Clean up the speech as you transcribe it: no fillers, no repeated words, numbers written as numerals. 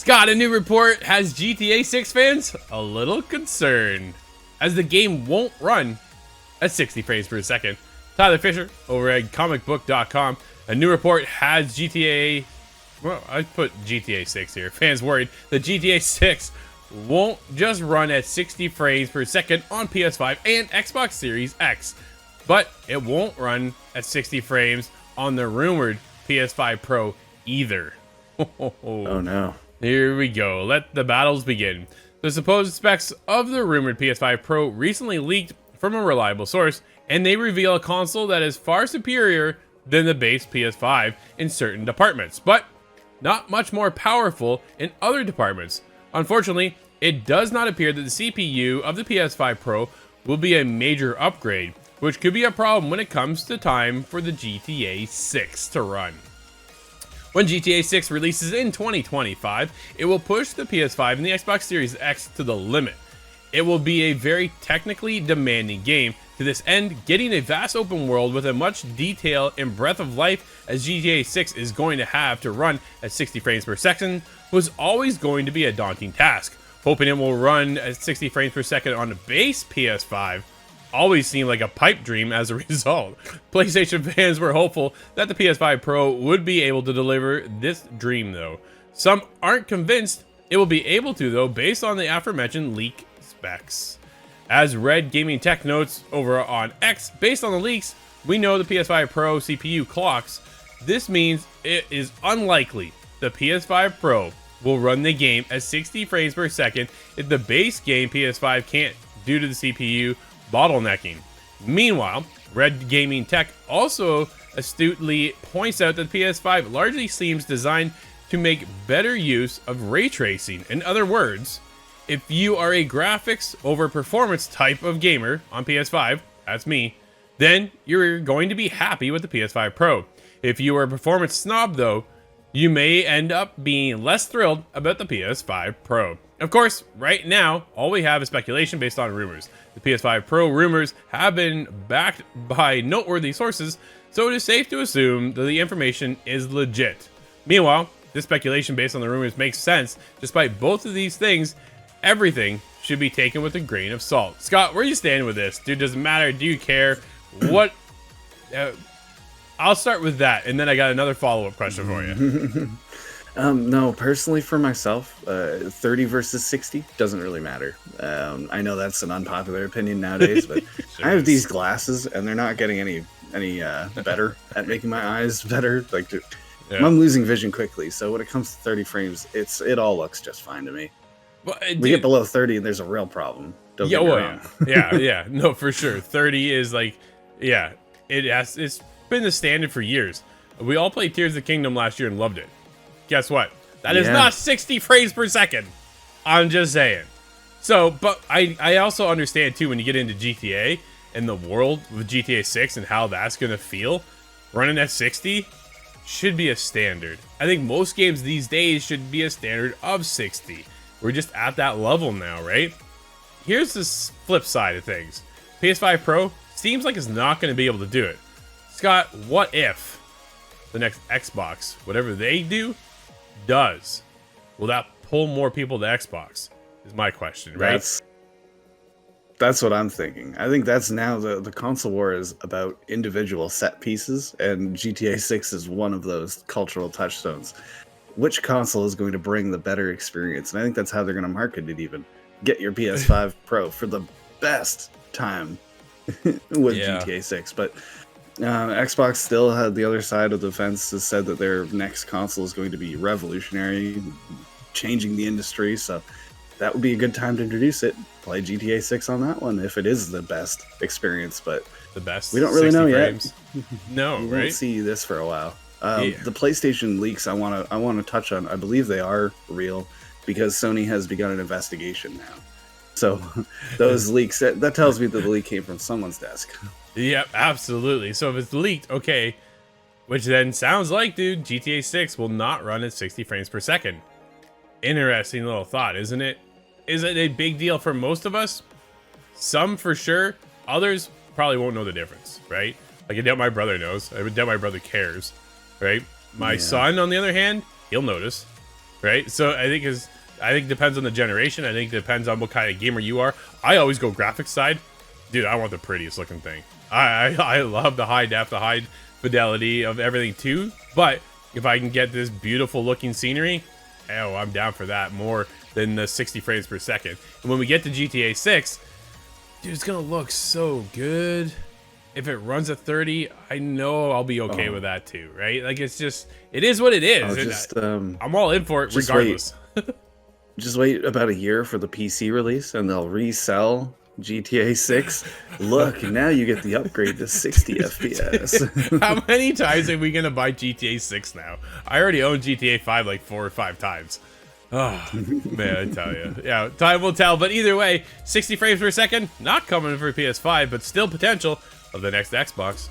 Scott, a new report has GTA 6 fans a little concerned, as the game won't run at 60 frames per second. Tyler Fisher over at comicbook.com. A new report has GTA... Well, I put GTA 6 here. Fans worried that GTA 6 won't just run at 60 frames per second on PS5 and Xbox Series X, but it won't run at 60 frames on the rumored PS5 Pro either. Oh no. Here we go. Let the battles begin. The supposed specs of the rumored PS5 Pro recently leaked from a reliable source, and they reveal a console that is far superior than the base PS5 in certain departments, but not much more powerful in other departments. Unfortunately, it does not appear that the CPU of the PS5 Pro will be a major upgrade, which could be a problem when it comes to time for the GTA 6 to run. When GTA 6 releases in 2025, it will push the PS5 and the Xbox Series X to the limit. It will be a very technically demanding game. To this end, getting a vast open world with as much detail and breadth of life as GTA 6 is going to have to run at 60 frames per second was always going to be a daunting task. Hoping it will run at 60 frames per second on the base PS5 always seemed like a pipe dream as a result. PlayStation fans were hopeful that the PS5 Pro would be able to deliver this dream though. Some aren't convinced it will be able to though, based on the aforementioned leak specs. As Red Gaming Tech notes over on X, based on the leaks, we know the PS5 Pro CPU clocks. This means it is unlikely the PS5 Pro will run the game at 60 frames per second if the base game PS5 can't due to the CPU bottlenecking. Meanwhile, Red Gaming Tech also astutely points out that the PS5 largely seems designed to make better use of ray tracing. In other words, if you are a graphics over performance type of gamer on PS5, that's me, then you're going to be happy with the PS5 Pro. If you are a performance snob though, you may end up being less thrilled about the PS5 Pro. Of course, right now, all we have is speculation based on rumors. The PS5 Pro rumors have been backed by noteworthy sources, so it is safe to assume that the information is legit. Meanwhile, this speculation based on the rumors makes sense. Despite both of these things, everything should be taken with a grain of salt. Scott, where are you standing with this? Dude, does it matter? Do you care? What... I'll start with that, and then I got another follow-up question for you. No, personally for myself, 30 versus 60 doesn't really matter. I know that's an unpopular opinion nowadays, but Sure I have is. these glasses and they're not getting any better at making my eyes better. Like I'm losing vision quickly, so when it comes to 30 frames, it all looks just fine to me. Well, We get below 30 and there's a real problem. Don't get me wrong. yeah, no, for sure. 30 is like, yeah, it's been the standard for years. We all played Tears of the Kingdom last year and loved it. Guess what? That is not 60 frames per second. I'm just saying. So, but I also understand too when you get into GTA and the world with GTA 6 and how that's gonna feel, running at 60 should be a standard. I think most games these days should be a standard of 60. We're just at that level now, right? Here's the flip side of things. PS5 Pro seems like it's not going to be able to do it. Scott, what if the next Xbox, whatever they do, does? Will that pull more people to Xbox? Is my question, right? That's what I'm thinking. I think that's now the console war is about individual set pieces, and GTA 6 is one of those cultural touchstones. Which console is going to bring the better experience? And I think that's how they're going to market it even. Get your PS5 Pro for the best time with GTA 6. But Xbox still had the other side of the fence, has said that their next console is going to be revolutionary, changing the industry. So that would be a good time to introduce it. Play GTA 6 on that one if it is the best experience. But the best. We don't really know frames. yet. No, we right? won't see this for a while. The PlayStation leaks I want to touch on. I believe they are real because Sony has begun an investigation now. So those leaks, that tells me that the leak came from someone's desk. Yep, absolutely. So if it's leaked, okay, which then sounds like, dude, GTA 6 will not run at 60 frames per second. Interesting little thought, isn't it? Is it a big deal for most of us? Some for sure. Others probably won't know the difference, right? Like I doubt my brother knows. I doubt my brother cares, right? My son, on the other hand, he'll notice, right? So I think it depends on the generation. I think it depends on what kind of gamer you are. I always go graphics side. Dude, I want the prettiest looking thing. I love the high depth, the high fidelity of everything too. But if I can get this beautiful looking scenery, oh, I'm down for that more than the 60 frames per second. And when we get to GTA 6, dude, it's gonna look so good. If it runs at 30, I know I'll be okay with that too, right? Like, it's just, it is what it is. I'm all in for it regardless. Just wait about a year for the PC release, and they'll resell GTA 6. Look, now you get the upgrade to 60 FPS. How many times are we gonna buy GTA 6 now? I already own GTA 5 like 4 or 5 times. Oh, man, I tell you. Yeah, time will tell. But either way, 60 frames per second, not coming for PS5, but still potential of the next Xbox.